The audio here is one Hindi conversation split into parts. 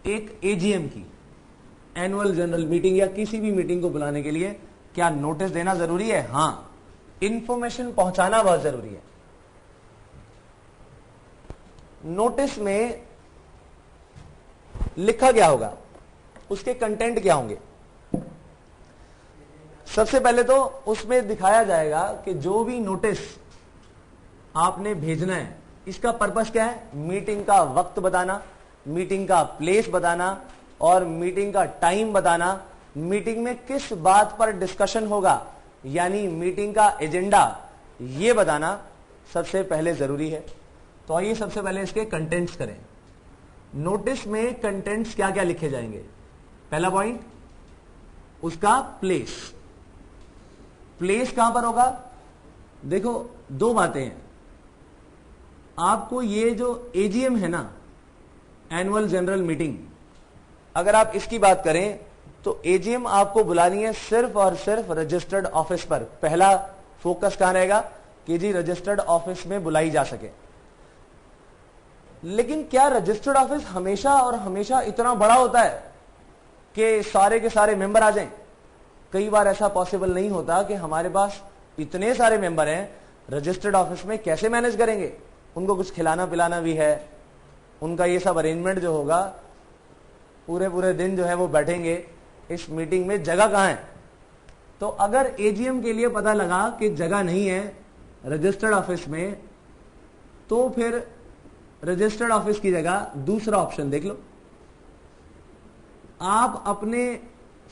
एक एजीएम की, एनुअल जनरल मीटिंग या किसी भी मीटिंग को बुलाने के लिए क्या नोटिस देना जरूरी है? हां, इंफॉर्मेशन पहुंचाना बहुत जरूरी है। नोटिस में लिखा क्या होगा, उसके कंटेंट क्या होंगे? सबसे पहले तो उसमें दिखाया जाएगा कि जो भी नोटिस आपने भेजना है, इसका पर्पस क्या है? मीटिंग का वक्त बताना, मीटिंग का प्लेस बताना और मीटिंग का टाइम बताना, मीटिंग में किस बात पर डिस्कशन होगा, यानी मीटिंग का एजेंडा, यह बताना सबसे पहले जरूरी है। तो आइए सबसे पहले इसके कंटेंट्स करें। नोटिस में कंटेंट्स क्या क्या लिखे जाएंगे? पहला पॉइंट, उसका प्लेस। प्लेस कहां पर होगा? देखो, दो बातें हैं। आपको ये जो एजीएम है ना, एनुअल जनरल मीटिंग, अगर आप इसकी बात करें तो एजीएम आपको बुलानी है सिर्फ और सिर्फ रजिस्टर्ड ऑफिस पर। पहला फोकस कहां रहेगा कि जी रजिस्टर्ड ऑफिस में बुलाई जा सके। लेकिन क्या रजिस्टर्ड ऑफिस हमेशा और हमेशा इतना बड़ा होता है कि सारे के सारे मेंबर आ जाएं? कई बार ऐसा पॉसिबल नहीं होता कि हमारे पास इतने सारे मेंबर हैं, रजिस्टर्ड ऑफिस में कैसे मैनेज करेंगे? उनको कुछ खिलाना पिलाना भी है, उनका ये सब अरेंजमेंट जो होगा, पूरे पूरे दिन जो है वो बैठेंगे इस मीटिंग में, जगह कहां है? तो अगर एजीएम के लिए पता लगा कि जगह नहीं है रजिस्टर्ड ऑफिस में, तो फिर रजिस्टर्ड ऑफिस की जगह दूसरा ऑप्शन देख लो। आप अपने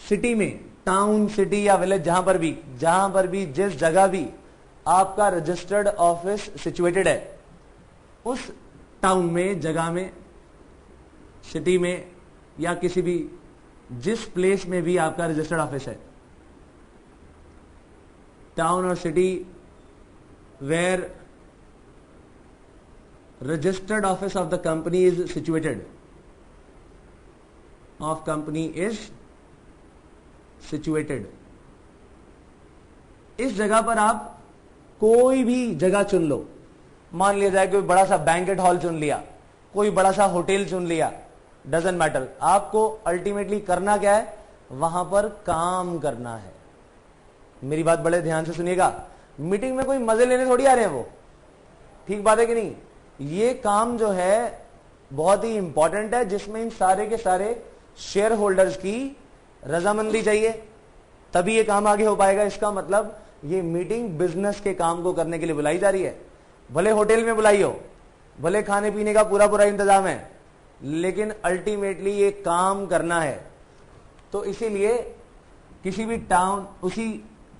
सिटी में, टाउन, सिटी या विलेज, जहां पर भी जिस जगह भी आपका रजिस्टर्ड ऑफिस सिचुएटेड है, उस टाउन में, जगह में, सिटी में या किसी भी जिस प्लेस में भी आपका रजिस्टर्ड ऑफिस है, टाउन और city where registered office of the company is situated, of company is situated, इस जगह पर आप कोई भी जगह चुन लो। मान लिया जाए कोई बड़ा सा बैंकेट हॉल चुन लिया, कोई बड़ा सा होटल चुन लिया, डजंट मैटर। आपको अल्टीमेटली करना क्या है? वहां पर काम करना है। मेरी बात बड़े ध्यान से सुनिएगा। मीटिंग में कोई मजे लेने थोड़ी आ रहे हैं वो, ठीक बात है कि नहीं? ये काम जो है बहुत ही इंपॉर्टेंट है, जिसमें इन सारे के सारे शेयर होल्डर्स की रजामंदी चाहिए, तभी ये काम आगे हो पाएगा। इसका मतलब ये मीटिंग बिजनेस के काम को करने के लिए बुलाई जा रही है। भले होटल में बुलाई हो, भले खाने पीने का पूरा पूरा इंतजाम है, लेकिन अल्टीमेटली ये काम करना है। तो इसीलिए किसी भी टाउन, उसी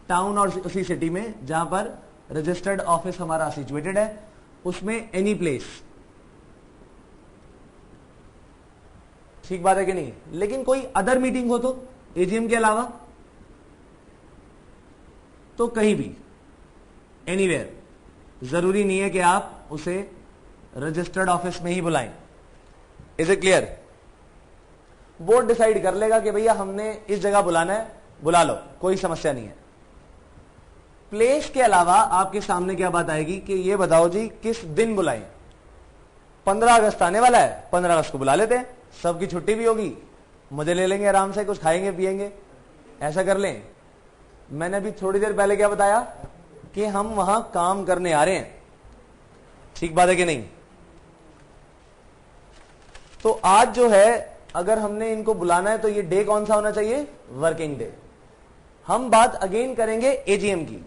टाउन और उसी सिटी में जहां पर रजिस्टर्ड ऑफिस हमारा सिचुएटेड है, उसमें एनी प्लेस, ठीक बात है कि नहीं? लेकिन कोई अदर मीटिंग हो तो एजीएम के अलावा, तो कहीं भी, एनीवेयर, जरूरी नहीं है कि आप उसे रजिस्टर्ड ऑफिस में ही बुलाएं। Is it clear? Board decide कर लेगा कि भैया हमने इस जगह बुलाना है, बुला लो, कोई समस्या नहीं है। प्लेस के अलावा आपके सामने क्या बात आएगी कि ये बताओ जी किस दिन बुलाएं? 15 अगस्त आने वाला है, 15 अगस्त को बुला लेते हैं, सबकी छुट्टी भी होगी, मजे ले लेंगे, आराम से कुछ खाएंगे पिएंगे, ऐसा कर लें। मैंने अभी थोड़ी देर पहले क्या बताया कि हम वहां काम करने आ रहे हैं, ठीक बात है कि नहीं? तो आज जो है अगर हमने इनको बुलाना है तो ये डे कौन सा होना चाहिए? Working day. हम बात अगेन करेंगे एजीएम की।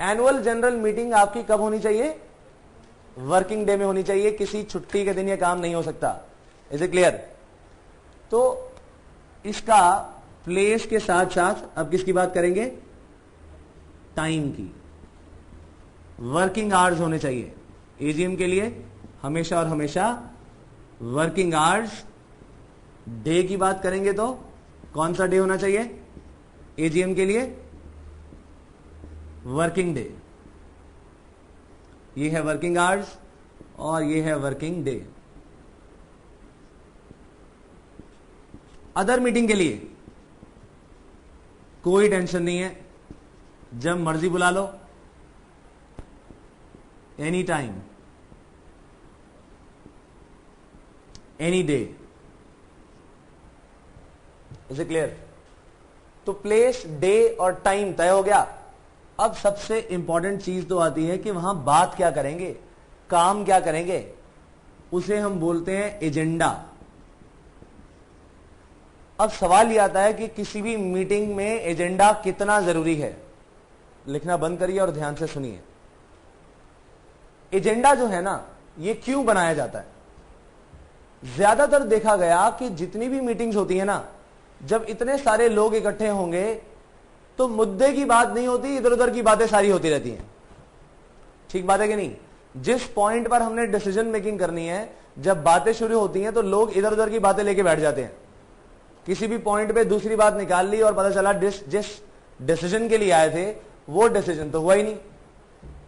एनुअल जनरल मीटिंग आपकी कब होनी चाहिए? वर्किंग डे में होनी चाहिए, किसी छुट्टी के दिन यह काम नहीं हो सकता। Is it clear? तो इसका प्लेस के साथ साथ अब किसकी बात करेंगे? टाइम की। वर्किंग आवर्स होने चाहिए एजीएम के लिए, हमेशा और हमेशा वर्किंग आवर्स। डे की बात करेंगे तो कौन सा डे होना चाहिए एजीएम के लिए? Working day. ये है वर्किंग आवर्स और ये है वर्किंग डे। अदर मीटिंग के लिए कोई टेंशन नहीं है, जब मर्जी बुला लो, any time, any day. Is it clear? तो प्लेस, डे और टाइम तय हो गया। अब सबसे इंपॉर्टेंट चीज तो आती है कि वहां बात क्या करेंगे, काम क्या करेंगे, उसे हम बोलते हैं एजेंडा। अब सवाल यह आता है कि किसी भी मीटिंग में एजेंडा कितना जरूरी है। लिखना बंद करिए और ध्यान से सुनिए। एजेंडा जो है ना, ये क्यों बनाया जाता है? ज्यादातर देखा गया कि जितनी भी मीटिंग्स होती है ना, जब इतने सारे लोग इकट्ठे होंगे तो मुद्दे की बात नहीं होती, इधर उधर की बातें सारी होती रहती हैं। ठीक बात है कि नहीं? जिस पॉइंट पर हमने डिसीजन मेकिंग करनी है, जब बातें शुरू होती हैं तो लोग इधर उधर की बातें लेके बैठ जाते हैं। किसी भी पॉइंट पे दूसरी बात निकाल ली और पता चला जिस डिसीजन के लिए आए थे वो डिसीजन तो हुआ ही नहीं।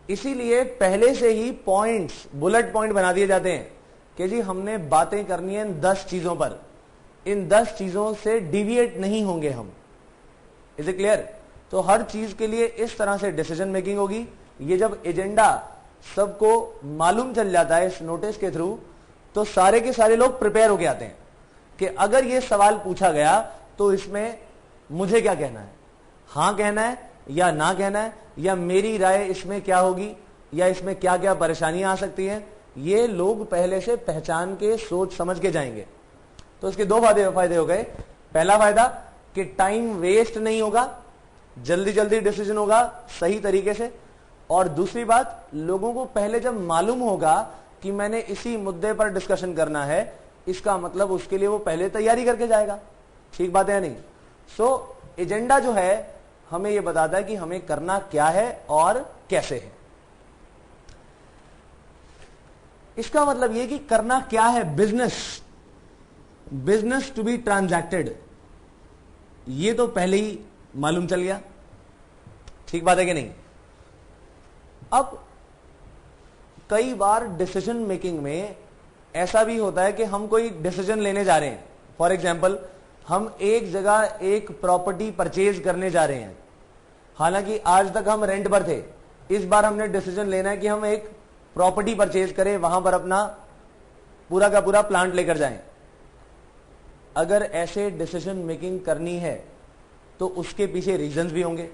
इसीलिए पहले से ही पॉइंट्स, बुलेट पॉइंट बना दिए जाते हैं कि जी हमने बातें करनी है इन 10 चीजों पर, इन 10 चीजों से डिविएट नहीं होंगे हम। Is it clear? तो हर चीज के लिए इस तरह से डिसीजन मेकिंग होगी। ये जब एजेंडा सबको मालूम चल जाता है इस नोटिस के थ्रू, तो सारे के सारे लोग प्रिपेयर होके आते हैं कि अगर ये सवाल पूछा गया तो इसमें मुझे क्या कहना है, हां कहना है या ना कहना है, या मेरी राय इसमें क्या होगी, या इसमें क्या क्या परेशानियां आ सकती हैं, ये लोग पहले से पहचान के सोच समझ के जाएंगे। तो इसके दो फायदे हो गए। पहला फायदा कि टाइम वेस्ट नहीं होगा, जल्दी जल्दी डिसीजन होगा सही तरीके से। और दूसरी बात, लोगों को पहले जब मालूम होगा कि मैंने इसी मुद्दे पर डिस्कशन करना है, इसका मतलब उसके लिए वो पहले तैयारी करके जाएगा। ठीक बात है या नहीं? सो एजेंडा जो है हमें यह बताता है कि हमें करना क्या है और कैसे है। इसका मतलब यह कि करना क्या है, बिजनेस टू बी ट्रांजैक्टेड, ये तो पहले ही मालूम चल गया। ठीक बात है कि नहीं? अब कई बार डिसीजन मेकिंग में ऐसा भी होता है कि हम कोई डिसीजन लेने जा रहे हैं। फॉर एग्जाम्पल, हम एक जगह एक प्रॉपर्टी परचेज करने जा रहे हैं, हालांकि आज तक हम रेंट पर थे। इस बार हमने डिसीजन लेना है कि हम एक प्रॉपर्टी परचेज करें, वहां पर अपना पूरा का पूरा प्लांट लेकर जाएं। अगर ऐसे डिसीजन मेकिंग करनी है तो उसके पीछे रीजंस भी होंगे।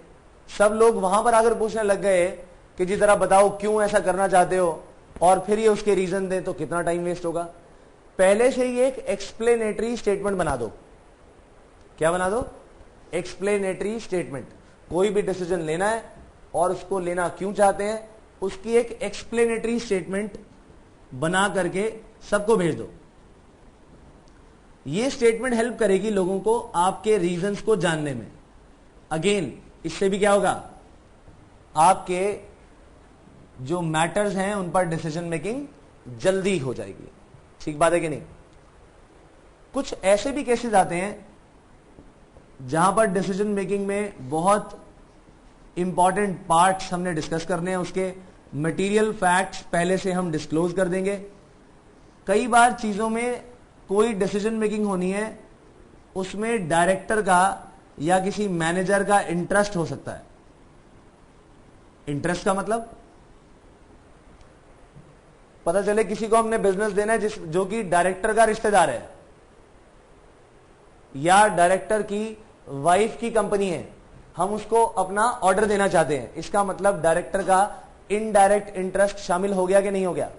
सब लोग वहां पर आकर पूछने लग गए कि जी जरा बताओ क्यों ऐसा करना चाहते हो, और फिर ये उसके रीजन दें तो कितना टाइम वेस्ट होगा। पहले से ही एक एक्सप्लेनेटरी स्टेटमेंट बना दो। क्या बना दो? Explanatory statement. कोई भी डिसीजन लेना है और उसको लेना क्यों चाहते हैं, उसकी एक एक्सप्लेनेटरी स्टेटमेंट बना करके सबको भेज दो। ये स्टेटमेंट हेल्प करेगी लोगों को आपके रीजंस को जानने में। अगेन, इससे भी क्या होगा, आपके जो मैटर्स हैं उन पर डिसीजन मेकिंग जल्दी हो जाएगी। ठीक बात है कि नहीं? कुछ ऐसे भी केसेस आते हैं जहां पर डिसीजन मेकिंग में बहुत इंपॉर्टेंट पार्ट्स हमने डिस्कस करने हैं, उसके मटेरियल फैक्ट्स पहले से हम डिस्क्लोज कर देंगे। कई बार चीजों में कोई डिसीजन मेकिंग होनी है, उसमें डायरेक्टर का या किसी मैनेजर का इंटरेस्ट हो सकता है। इंटरेस्ट का मतलब, पता चले किसी को हमने बिजनेस देना है जो कि डायरेक्टर का रिश्तेदार है, या डायरेक्टर की वाइफ की कंपनी है, हम उसको अपना ऑर्डर देना चाहते हैं। इसका मतलब डायरेक्टर का इनडायरेक्ट इंटरेस्ट शामिल हो गया कि नहीं हो गया।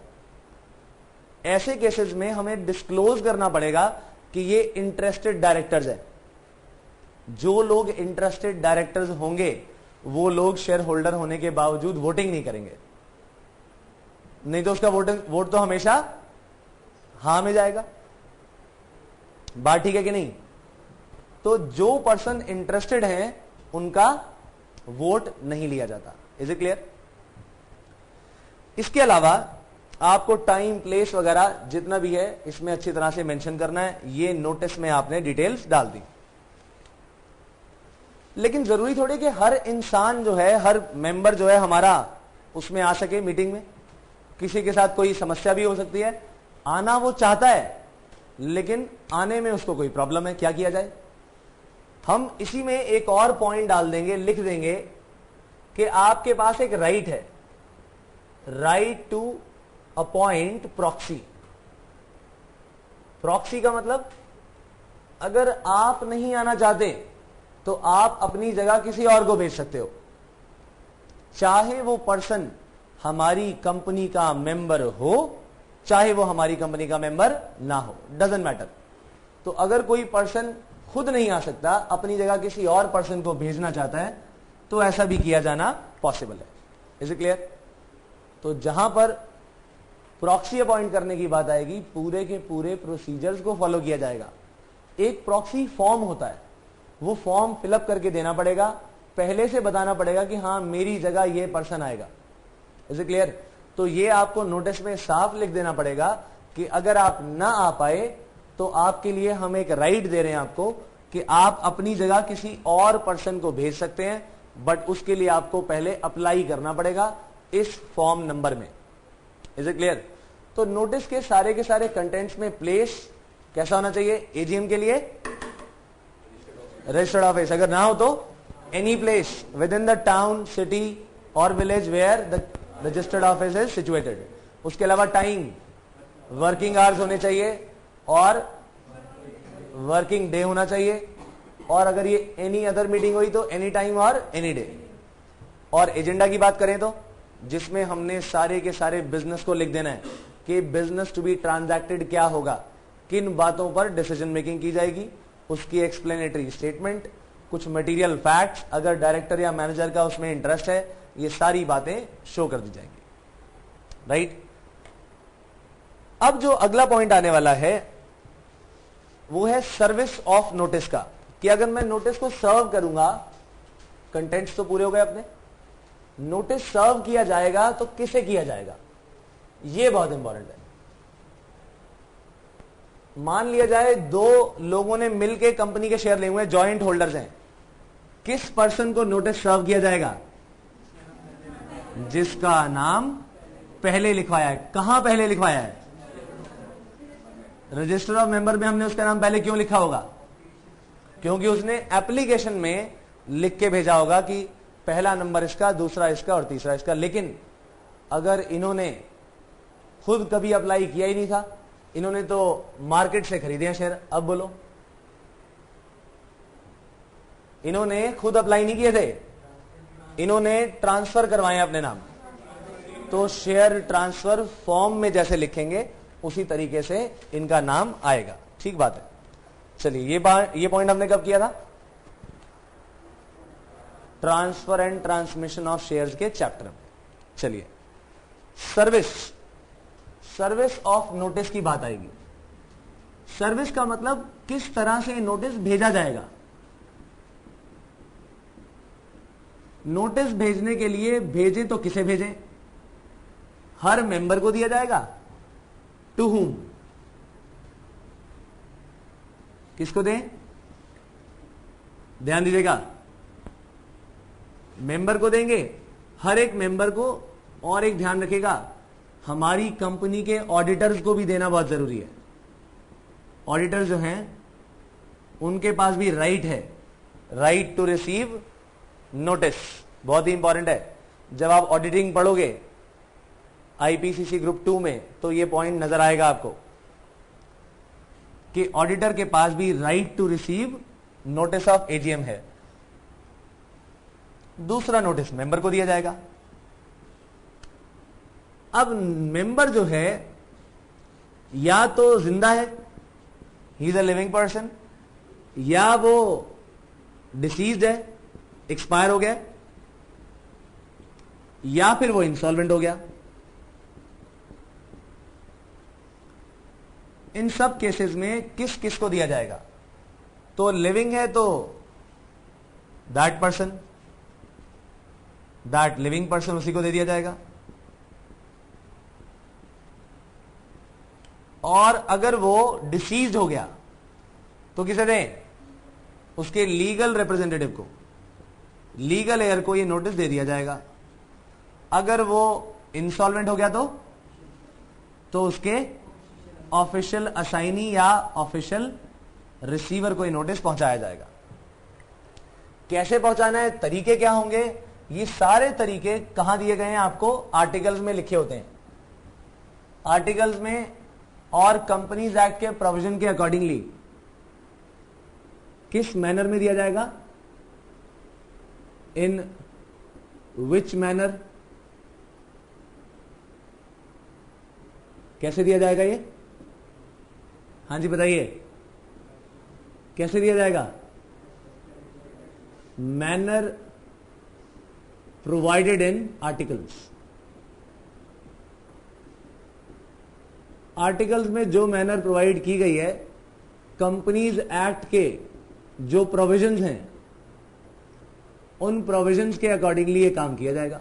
ऐसे केसेस में हमें डिस्क्लोज करना पड़ेगा कि ये इंटरेस्टेड डायरेक्टर्स हैं। जो लोग इंटरेस्टेड डायरेक्टर्स होंगे वो लोग शेयर होल्डर होने के बावजूद वोटिंग नहीं करेंगे, नहीं तो उसका वोट तो हमेशा हां में जाएगा। बात ठीक है कि नहीं? तो जो पर्सन इंटरेस्टेड हैं उनका वोट नहीं लिया जाता। Is it clear? इसके अलावा आपको टाइम, प्लेस वगैरह जितना भी है इसमें अच्छी तरह से मेंशन करना है। ये नोटिस में आपने डिटेल्स डाल दी। लेकिन जरूरी थोड़ी कि हर इंसान जो है, हर मेंबर जो है हमारा उसमें आ सके मीटिंग में। किसी के साथ कोई समस्या भी हो सकती है, आना वो चाहता है लेकिन आने में उसको कोई प्रॉब्लम है। क्या किया जाए? हम इसी में एक और पॉइंट डाल देंगे, लिख देंगे कि आपके पास एक राइट है, right to appoint proxy. Proxy का मतलब अगर आप नहीं आना चाहते तो आप अपनी जगह किसी और को भेज सकते हो, चाहे वो पर्सन हमारी कंपनी का मेंबर हो चाहे वो हमारी कंपनी का मेंबर ना हो, डजंट मैटर। तो अगर कोई पर्सन खुद नहीं आ सकता, अपनी जगह किसी और पर्सन को भेजना चाहता है, तो ऐसा भी किया जाना पॉसिबल है। Is it clear? तो जहां पर प्रॉक्सी अपॉइंट करने की बात आएगी, पूरे के पूरे प्रोसीजर्स को फॉलो किया जाएगा। एक प्रॉक्सी फॉर्म होता है, वो फॉर्म फिलअप करके देना पड़ेगा, पहले से बताना पड़ेगा कि हाँ मेरी जगह ये पर्सन आएगा। Is it clear? तो ये आपको नोटिस में साफ लिख देना पड़ेगा कि अगर आप ना आ पाए तो आपके लिए हम एक राइट दे रहे हैं आपको कि आप अपनी जगह किसी और पर्सन को भेज सकते हैं, बट उसके लिए आपको पहले अप्लाई करना पड़ेगा इस फॉर्म नंबर में। Is it clear? तो नोटिस के सारे कंटेंट्स में प्लेस कैसा होना चाहिए? एजीएम के लिए रजिस्टर्ड ऑफिस, अगर ना हो तो any place within the town, city और village where the registered office is situated. उसके अलावा टाइम, वर्किंग आवर्स होने चाहिए और वर्किंग डे होना चाहिए, और अगर ये एनी अदर मीटिंग हुई तो एनी टाइम और एनी डे। और एजेंडा की बात करें तो जिसमें हमने सारे के सारे बिजनेस को लिख देना है कि बिजनेस टू बी ट्रांजैक्टेड क्या होगा, किन बातों पर डिसीजन मेकिंग की जाएगी, उसकी एक्सप्लेनेटरी स्टेटमेंट, कुछ मटेरियल फैक्ट्स, अगर डायरेक्टर या मैनेजर का उसमें इंटरेस्ट है, ये सारी बातें शो कर दी जाएंगी। राइट? अब जो अगला पॉइंट आने वाला है वो है सर्विस ऑफ नोटिस का, कि अगर मैं नोटिस को सर्व करूंगा, कंटेंट्स तो पूरे हो गए अपने, नोटिस सर्व किया जाएगा तो किसे किया जाएगा, ये बहुत इंपॉर्टेंट है। मान लिया जाए दो लोगों ने मिलकर कंपनी के शेयर लिए हुए, जॉइंट होल्डर्स हैं, किस पर्सन को नोटिस सर्व किया जाएगा? जिसका नाम पहले लिखवाया है। कहां पहले लिखवाया है? रजिस्टर ऑफ मेंबर में हमने उसका नाम पहले क्यों लिखा होगा? क्योंकि उसने एप्लीकेशन में लिख के भेजा होगा कि पहला नंबर इसका, दूसरा इसका और तीसरा इसका। लेकिन अगर इन्होंने खुद कभी अप्लाई किया ही नहीं था, इन्होंने तो मार्केट से खरीदे हैं शेयर, अब बोलो, इन्होंने खुद अप्लाई नहीं किए थे, इन्होंने ट्रांसफर करवाए अपने नाम, तो शेयर ट्रांसफर फॉर्म में जैसे लिखेंगे उसी तरीके से इनका नाम आएगा। ठीक बात है। चलिए ये पॉइंट हमने कब किया था? Transfer and transmission of shares के चैप्टर में। चलिए सर्विस ऑफ नोटिस की बात आएगी। सर्विस का मतलब किस तरह से नोटिस भेजा जाएगा। नोटिस भेजने के लिए भेजें तो किसे भेजें? हर मेंबर को दिया जाएगा। To whom? किसको दें? ध्यान दीजिएगा, मेंबर को देंगे, हर एक मेंबर को। और एक ध्यान रखिएगा, हमारी कंपनी के ऑडिटर्स को भी देना बहुत जरूरी है। ऑडिटर्स जो हैं उनके पास भी राइट है, राइट टू रिसीव नोटिस। बहुत ही इंपॉर्टेंट है। जब आप ऑडिटिंग पढ़ोगे आईपीसीसी ग्रुप 2 में तो ये पॉइंट नजर आएगा आपको कि ऑडिटर के पास भी right to receive notice of AGM है। दूसरा नोटिस मेंबर को दिया जाएगा। अब मेंबर जो है या तो जिंदा है, he is a living person, या वो डिसीज्ड है, एक्सपायर हो गया, या फिर वो इंसॉल्वेंट हो गया। इन सब केसेस में किस किस को दिया जाएगा? तो लिविंग है तो that person, that living person, उसी को दे दिया जाएगा। और अगर वो डिसीज्ड हो गया तो किसे दें? उसके लीगल रिप्रेजेंटेटिव को, लीगल एयर को ये नोटिस दे दिया जाएगा। अगर वो इंसॉल्वेंट हो गया तो उसके ऑफिशियल असाइनी या ऑफिशियल रिसीवर को ये नोटिस पहुंचाया जाएगा। कैसे पहुंचाना है, तरीके क्या होंगे, ये सारे तरीके कहां दिए गए हैं आपको? आर्टिकल्स में लिखे होते हैं। आर्टिकल्स में और कंपनीज एक्ट के प्रोविजन के अकॉर्डिंगली किस मैनर में दिया जाएगा, इन विच मैनर, कैसे दिया जाएगा ये, हाँ जी बताइए, कैसे दिया जाएगा, manner provided in articles. Articles में जो मैनर प्रोवाइड की गई है, कंपनीज एक्ट के जो प्रोविजंस हैं, उन प्रोविजंस के अकॉर्डिंगली ये काम किया जाएगा।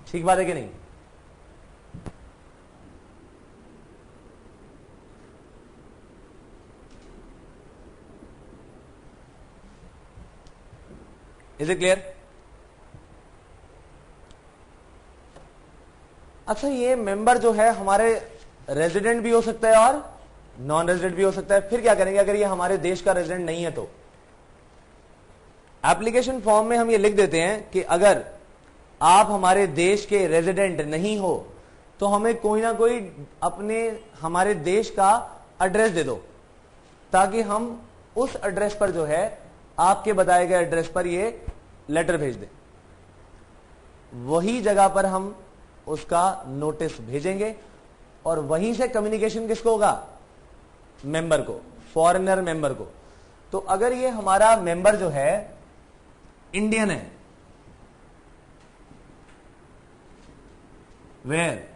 ठीक बात है कि नहीं? Is it clear? अच्छा, ये मेंबर जो है हमारे रेजिडेंट भी हो सकता है और नॉन रेजिडेंट भी हो सकता है। फिर क्या करेंगे अगर ये हमारे देश का रेजिडेंट नहीं है तो? एप्लीकेशन फॉर्म में हम ये लिख देते हैं कि अगर आप हमारे देश के रेजिडेंट नहीं हो तो हमें कोई ना कोई अपने हमारे देश का एड्रेस दे दो, ताकि हम उस एड्रेस पर जो है आपके बताए गए एड्रेस पर ये लेटर भेज दें। वही जगह पर हम उसका नोटिस भेजेंगे और वहीं से कम्युनिकेशन किसको होगा, मेंबर को, फॉरेनर मेंबर को। तो अगर ये हमारा मेंबर जो है इंडियन है, वेयर,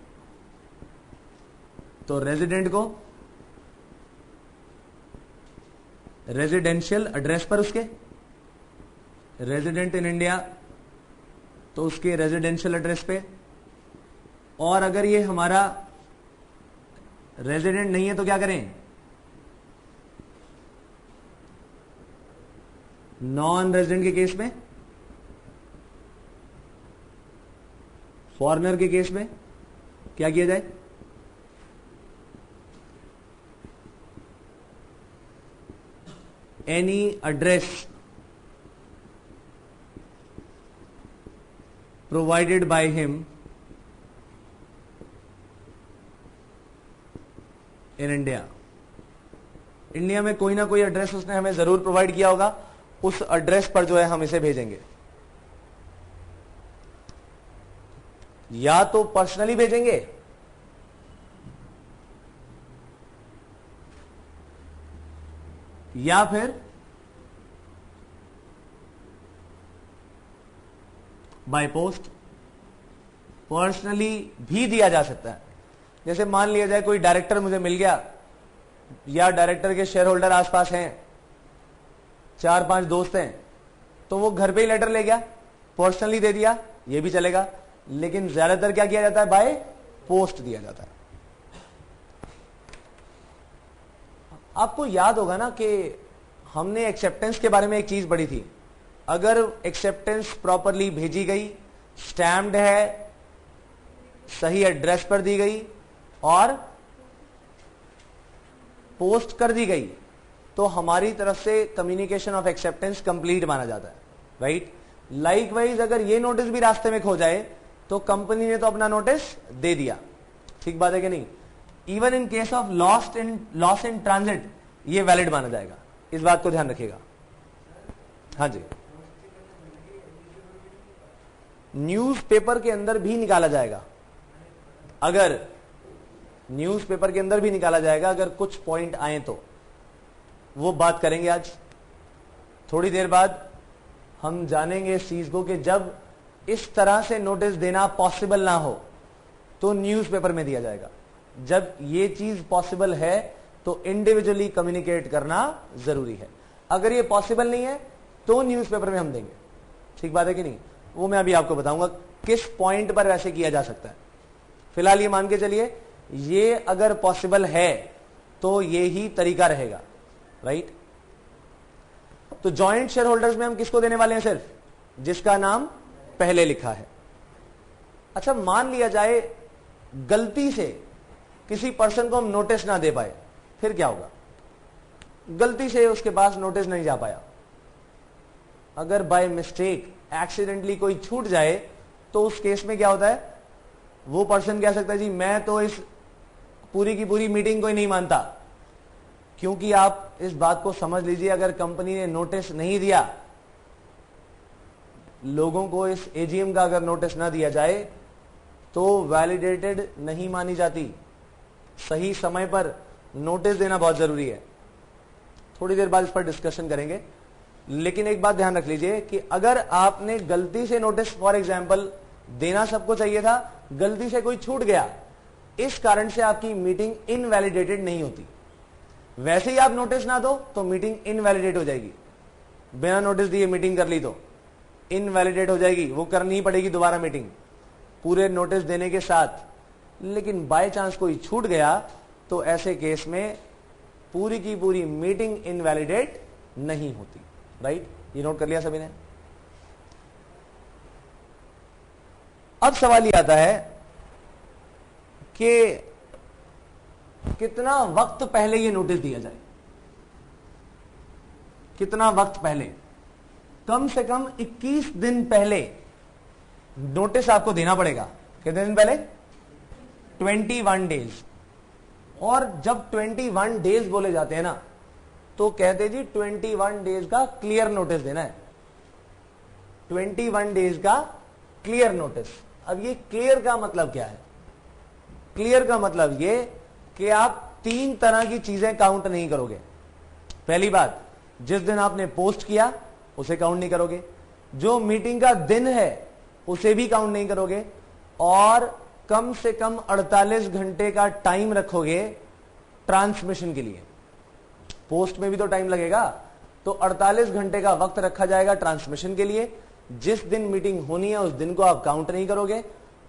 तो रेजिडेंट को रेजिडेंशियल एड्रेस पर उसके, रेजिडेंट इन इंडिया तो उसके रेजिडेंशियल एड्रेस पे, और अगर ये हमारा रेजिडेंट नहीं है तो क्या करें, नॉन रेजिडेंट के केस में, फॉरेनर के केस में क्या किया जाए, any address provided by him in India. India में कोई ना कोई एड्रेस उसने हमें जरूर प्रोवाइड किया होगा, उस एड्रेस पर जो है हम इसे भेजेंगे। या तो पर्सनली भेजेंगे या फिर बाय पोस्ट। पर्सनली भी दिया जा सकता है। जैसे मान लिया जाए कोई डायरेक्टर मुझे मिल गया या डायरेक्टर के शेयर होल्डर आसपास हैं, 4-5 दोस्त हैं, तो वो घर पे ही लेटर ले गया, पर्सनली दे दिया, ये भी चलेगा। लेकिन ज्यादातर क्या किया जाता है, बाय पोस्ट दिया जाता है। आपको याद होगा ना कि हमने एक्सेप्टेंस के बारे में एक चीज पढ़ी थी। अगर एक्सेप्टेंस प्रॉपरली भेजी गई, स्टैम्प्ड है, सही एड्रेस पर दी गई और पोस्ट कर दी गई, तो हमारी तरफ से कम्युनिकेशन ऑफ एक्सेप्टेंस कंप्लीट माना जाता है, राइट। लाइकवाइज अगर ये नोटिस भी रास्ते में खो जाए तो कंपनी ने तो अपना नोटिस दे दिया। ठीक बात है कि नहीं? Even in case of loss in transit ये वैलिड माना जाएगा। इस बात को ध्यान रखिएगा। हाँ जी, न्यूज़पेपर के अंदर भी निकाला जाएगा। अगर न्यूज़पेपर के अंदर भी निकाला जाएगा, अगर कुछ पॉइंट आए तो वो बात करेंगे आज। थोड़ी देर बाद हम जानेंगे इस चीज को कि जब इस तरह से नोटिस देना पॉसिबल ना हो तो न्यूज़पेपर में दिया जाएगा। जब ये चीज पॉसिबल है तो इंडिविजुअली कम्युनिकेट करना जरूरी है। अगर ये पॉसिबल नहीं है तो न्यूज़पेपर में हम देंगे। ठीक बात है कि नहीं? वो मैं अभी आपको बताऊंगा किस पॉइंट पर वैसे किया जा सकता है। फिलहाल ये मान के चलिए, ये अगर पॉसिबल है तो ये ही तरीका रहेगा, राइट। तो जॉइंट शेयर होल्डर्स में हम किसको देने वाले हैं? सिर्फ जिसका नाम पहले लिखा है। अच्छा, मान लिया जाए गलती से किसी पर्सन को हम नोटिस ना दे पाए, फिर क्या होगा? गलती से उसके पास नोटिस नहीं जा पाया, अगर बाय मिस्टेक एक्सीडेंटली कोई छूट जाए तो उस केस में क्या होता है? वो पर्सन कह सकता है जी मैं तो इस पूरी की पूरी मीटिंग को ही नहीं मानता, क्योंकि आप इस बात को समझ लीजिए, अगर कंपनी ने नोटिस नहीं दिया, लोगों को इस एजीएम का अगर नोटिस ना दिया जाए तो वैलिडेटेड नहीं मानी जाती। सही समय पर नोटिस देना बहुत जरूरी है। थोड़ी देर बाद इस पर डिस्कशन करेंगे, लेकिन एक बात ध्यान रख लीजिए कि अगर आपने गलती से नोटिस, फॉर एग्जांपल देना सबको चाहिए था, गलती से कोई छूट गया, इस कारण से आपकी मीटिंग इनवैलिडेटेड नहीं होती। वैसे ही आप नोटिस ना दो तो मीटिंग इनवैलिडेट हो जाएगी। बिना नोटिस दिए मीटिंग कर ली तो इनवैलिडेट हो जाएगी, वो करनी ही पड़ेगी दोबारा मीटिंग पूरे नोटिस देने के साथ। लेकिन बाय चांस कोई छूट गया तो ऐसे केस में पूरी की पूरी मीटिंग इनवैलिडेट नहीं होती। राइट, ये नोट कर लिया सभी ने। अब सवाल ये आता है कि कितना वक्त पहले ये नोटिस दिया जाए। कितना वक्त पहले? कम से कम 21 दिन पहले नोटिस आपको देना पड़ेगा। कितने दिन पहले? 21 डेज। और जब 21 डेज बोले जाते हैं ना, तो कहते जी 21 डेज का क्लियर नोटिस देना है। 21 डेज का क्लियर नोटिस। अब ये क्लियर का मतलब क्या है? क्लियर का मतलब ये कि आप 3 तरह की चीजें काउंट नहीं करोगे। पहली बात, जिस दिन आपने पोस्ट किया उसे काउंट नहीं करोगे, जो मीटिंग का दिन है उसे भी काउंट नहीं करोगे, और कम से कम 48 घंटे का टाइम रखोगे ट्रांसमिशन के लिए। पोस्ट में भी तो टाइम लगेगा, तो 48 घंटे का वक्त रखा जाएगा ट्रांसमिशन के लिए। जिस दिन मीटिंग होनी है उस दिन को आप काउंट नहीं करोगे,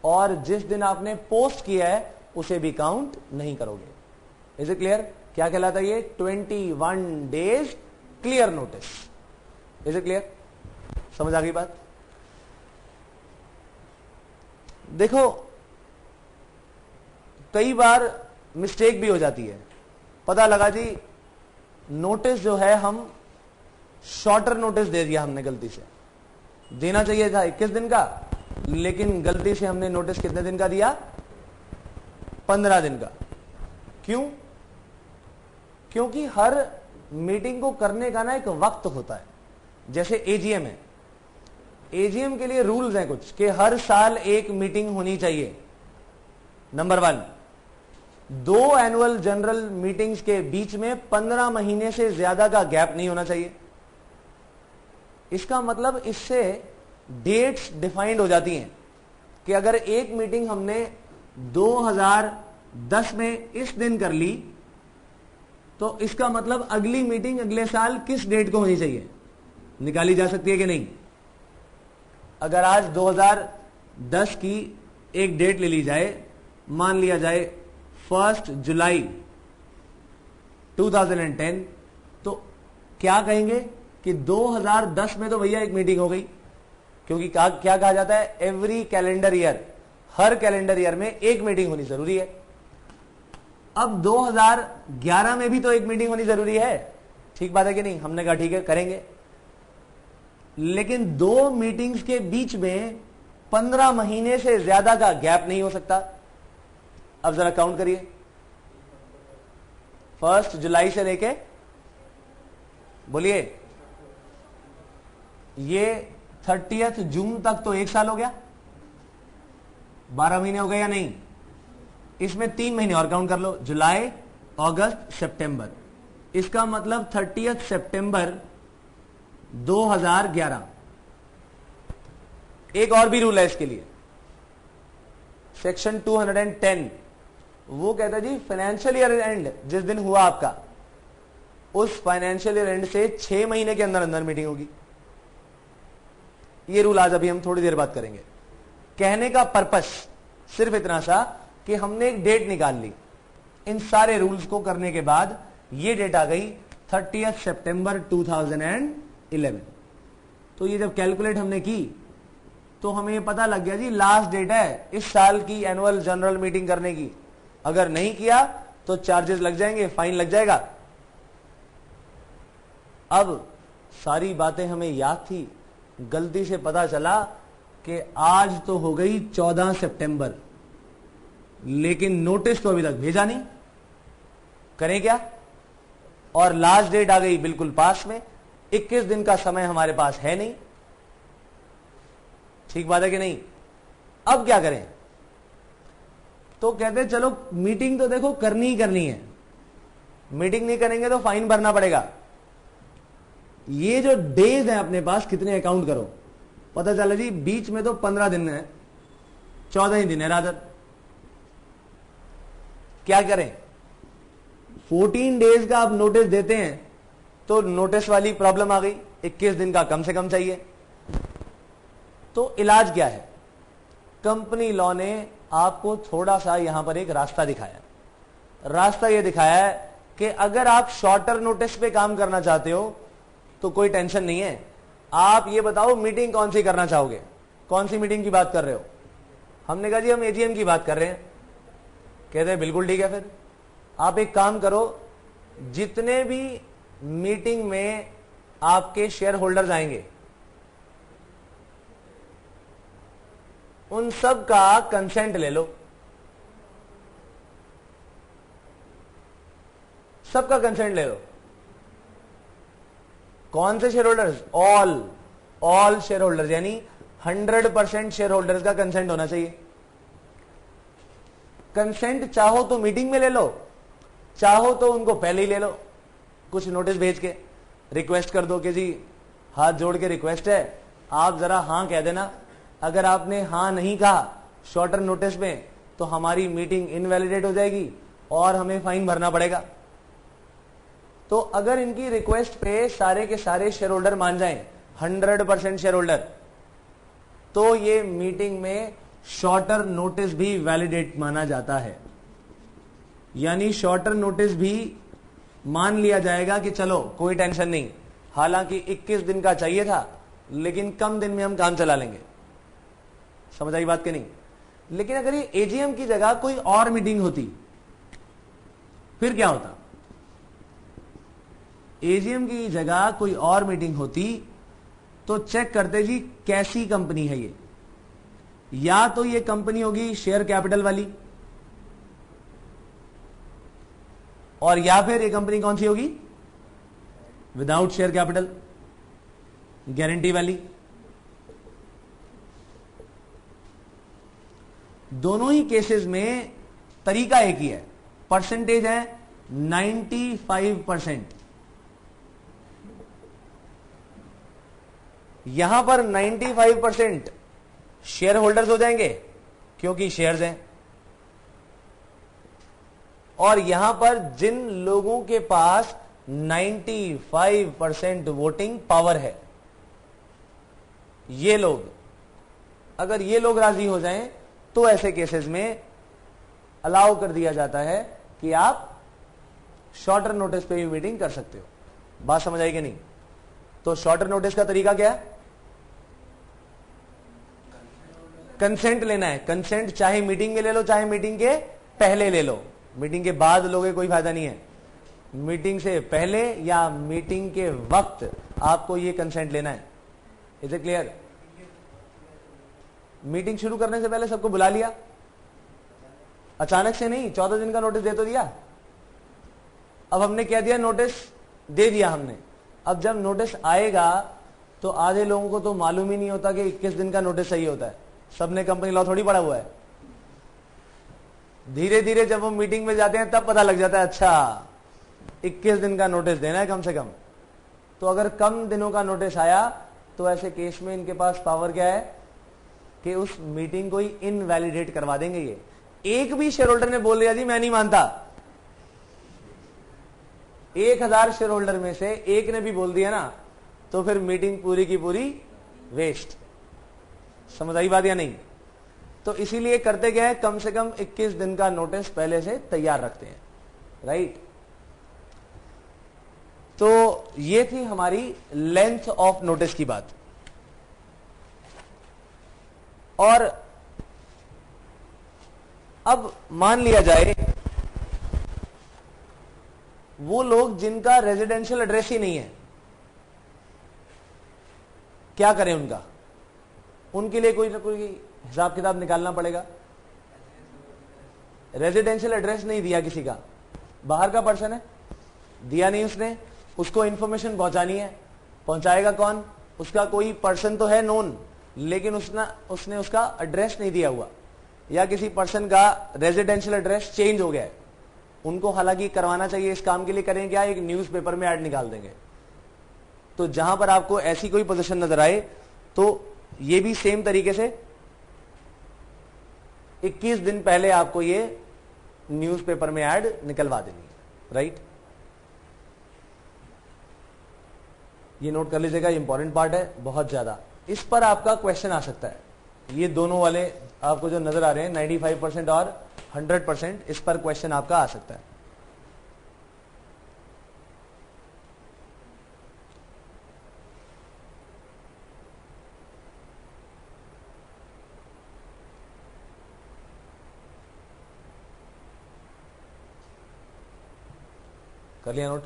और जिस दिन आपने पोस्ट किया है उसे भी काउंट नहीं करोगे। Is it clear? क्या कहलाता है ये? 21 days clear notice. Is it clear? समझ आ गई बात? देखो, कई बार मिस्टेक भी हो जाती है। पता लगा जी नोटिस जो है हम शॉर्टर नोटिस दे दिया हमने, गलती से देना चाहिए था 21 दिन का, लेकिन गलती से हमने नोटिस कितने दिन का दिया? 15 दिन का। क्यों? क्योंकि हर मीटिंग को करने का ना एक वक्त होता है। जैसे एजीएम है, एजीएम के लिए रूल्स हैं कुछ कि हर साल एक मीटिंग होनी चाहिए। नंबर 1, 2 एनुअल जनरल मीटिंग्स के बीच में 15 महीने से ज्यादा का गैप नहीं होना चाहिए। इसका मतलब इससे डेट्स डिफाइंड हो जाती हैं कि अगर एक मीटिंग हमने 2010 में इस दिन कर ली, तो इसका मतलब अगली मीटिंग अगले साल किस डेट को होनी चाहिए, निकाली जा सकती है कि नहीं? अगर आज 2010 की एक डेट ले ली जाए, मान लिया जाए 1 जुलाई 2010, तो क्या कहेंगे कि 2010 में तो भैया एक मीटिंग हो गई, क्योंकि क्या कहा जाता है? एवरी कैलेंडर ईयर, हर कैलेंडर ईयर में एक मीटिंग होनी जरूरी है। अब 2011 में भी तो एक मीटिंग होनी जरूरी है। ठीक बात है कि नहीं? हमने कहा ठीक है करेंगे, लेकिन 2 मीटिंग्स के बीच में 15 महीने से ज्यादा का गैप नहीं हो सकता। अब जरा काउंट करिए, 1 जुलाई से लेके, बोलिए, ये 30 जून तक तो 1 साल हो गया, 12 महीने हो गए या नहीं? इसमें 3 महीने और काउंट कर लो, जुलाई, अगस्त, सितंबर। इसका मतलब 30 सितंबर 2011। एक और भी रूल है इसके लिए, सेक्शन 210, वो कहता है जी फाइनेंशियल ईयर एंड जिस दिन हुआ आपका, उस फाइनेंशियल ईयर एंड से 6 महीने के अंदर अंदर मीटिंग होगी। ये रूल आज अभी हम थोड़ी देर बाद करेंगे। कहने का पर्पस सिर्फ इतना सा कि हमने एक डेट निकाल ली, इन सारे रूल्स को करने के बाद ये डेट आ गई 30 सितंबर 2011। तो ये जब कैलकुलेट हमने की तो हमें ये पता लग गया जी लास्ट डेट है इस साल की एनुअल जनरल मीटिंग करने की। अगर नहीं किया तो चार्जेस लग जाएंगे, फाइन लग जाएगा। अब सारी बातें हमें याद थी, गलती से पता चला कि आज तो हो गई 14 सितंबर, लेकिन नोटिस तो अभी तक भेजा नहीं। करें क्या? और लास्ट डेट आ गई बिल्कुल पास में, 21 दिन का समय हमारे पास है नहीं। ठीक बात है कि नहीं? अब क्या करें? तो कहते हैं चलो मीटिंग तो देखो करनी ही करनी है, मीटिंग नहीं करेंगे तो फाइन भरना पड़ेगा। ये जो डेज हैं अपने पास कितने अकाउंट करो, पता चला जी बीच में तो 15 दिन है, 14 ही दिन है रादर। क्या करें? 14 डेज का आप नोटिस देते हैं तो नोटिस वाली प्रॉब्लम आ गई, 21 दिन का कम से कम चाहिए। तो इलाज क्या है? कंपनी लॉ ने आपको थोड़ा सा यहां पर एक रास्ता दिखाया। रास्ता यह दिखाया है कि अगर आप शॉर्टर नोटिस पे काम करना चाहते हो तो कोई टेंशन नहीं है। आप ये बताओ मीटिंग कौन सी करना चाहोगे, कौन सी मीटिंग की बात कर रहे हो? हमने कहा जी हम एजीएम की बात कर रहे हैं। कहते हैं बिल्कुल ठीक है, फिर आप एक काम करो, जितने भी मीटिंग में आपके शेयर होल्डर्स आएंगे उन सब का कंसेंट ले लो, सबका कंसेंट ले लो। कौन से share holders? All share holders, यानी 100% शेयर होल्डर्स का कंसेंट होना चाहिए। कंसेंट चाहो तो मीटिंग में ले लो, चाहो तो उनको पहले ही ले लो, कुछ नोटिस भेज के रिक्वेस्ट कर दो कि जी हाथ जोड़ के रिक्वेस्ट है, आप जरा हां कह देना। अगर आपने हां नहीं कहा शॉर्टर नोटिस में तो हमारी मीटिंग इनवैलिडेट हो जाएगी और हमें फाइन भरना पड़ेगा। तो अगर इनकी रिक्वेस्ट पे सारे के सारे शेयर होल्डर मान जाएं, 100% शेयर होल्डर, तो ये मीटिंग में शॉर्टर नोटिस भी वैलिडेट माना जाता है। यानी शॉर्टर नोटिस भी मान लिया जाएगा कि चलो कोई टेंशन नहीं, हालांकि 21 दिन का चाहिए था लेकिन कम दिन में हम काम चला लेंगे। समझ आई बात कि नहीं? लेकिन अगर ये एजीएम की जगह कोई और मीटिंग होती फिर क्या होता? एजीएम की जगह कोई और मीटिंग होती तो चेक करते जी कैसी कंपनी है ये। या तो ये कंपनी होगी शेयर कैपिटल वाली, और या फिर ये कंपनी कौन सी होगी? विदाउट शेयर कैपिटल, गारंटी वाली। दोनों ही केसेस में तरीका एक ही है, परसेंटेज है 95%। यहां पर 95% शेयर होल्डर्स हो जाएंगे क्योंकि शेयर्स हैं, और यहां पर जिन लोगों के पास 95% वोटिंग पावर है, ये लोग, अगर ये लोग राजी हो जाएं तो ऐसे केसेस में अलाउ कर दिया जाता है कि आप शॉर्टर नोटिस पे भी मीटिंग कर सकते हो। बात समझ आई कि नहीं? तो शॉर्टर नोटिस का तरीका क्या है? कंसेंट लेना है। कंसेंट चाहे मीटिंग में ले लो चाहे मीटिंग के पहले ले लो। मीटिंग के बाद लोगे कोई फायदा नहीं है, मीटिंग से पहले या मीटिंग के वक्त आपको ये कंसेंट लेना है। Is it clear? मीटिंग शुरू करने से पहले सबको बुला लिया, अचानक से नहीं, 14 दिन का नोटिस दे तो दिया। अब हमने क्या दिया? नोटिस दे दिया हमने। अब जब नोटिस आएगा तो आधे लोगों को तो मालूम ही नहीं होता कि 21 दिन का नोटिस सही होता है। सबने कंपनी लॉ थोड़ी पढ़ा हुआ है। धीरे धीरे जब वो मीटिंग में जाते हैं तब पता लग जाता है, अच्छा 21 दिन का नोटिस देना है कम से कम। तो अगर कम दिनों का नोटिस आया तो ऐसे केस में इनके पास पावर क्या है कि उस मीटिंग को ही इनवैलिडेट करवा देंगे। ये एक भी शेयर होल्डर ने बोल दिया जी मैं नहीं मानता, 1000 शेयर होल्डर में से एक ने भी बोल दिया ना, तो फिर मीटिंग पूरी की पूरी वेस्ट। समझ आई बात या नहीं? तो इसीलिए करते क्या है, कम से कम 21 दिन का नोटिस पहले से तैयार रखते हैं, राइट? तो ये थी हमारी लेंथ ऑफ नोटिस की बात। और अब मान लिया जाए वो लोग जिनका रेजिडेंशियल एड्रेस ही नहीं है, क्या करें उनका? उनके लिए कोई ना कोई हिसाब किताब निकालना पड़ेगा। रेजिडेंशियल एड्रेस नहीं दिया किसी का, बाहर का पर्सन है, दिया नहीं उसने, उसको इंफॉर्मेशन पहुंचानी है, पहुंचाएगा कौन? उसका कोई पर्सन तो है नोन, लेकिन उसने उसका एड्रेस नहीं दिया हुआ, या किसी पर्सन का रेजिडेंशियल एड्रेस चेंज हो गया है। उनको हालांकि करवाना चाहिए, इस काम के लिए करें क्या, एक न्यूज़पेपर में ऐड निकाल देंगे। तो जहां पर आपको ऐसी कोई पोजीशन नजर आए तो ये भी सेम तरीके से 21 दिन पहले आपको ये न्यूज़पेपर में ऐड निकलवा देनी है, राइट। ये नोट कर लीजिएगा, इंपॉर्टेंट पार्ट है बहुत ज्यादा। इस पर आपका क्वेश्चन आ सकता है। ये दोनों वाले आपको जो नजर आ रहे हैं 95% और 100%, इस पर क्वेश्चन आपका आ सकता है। कर लिया नोट?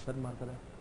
सर मार कर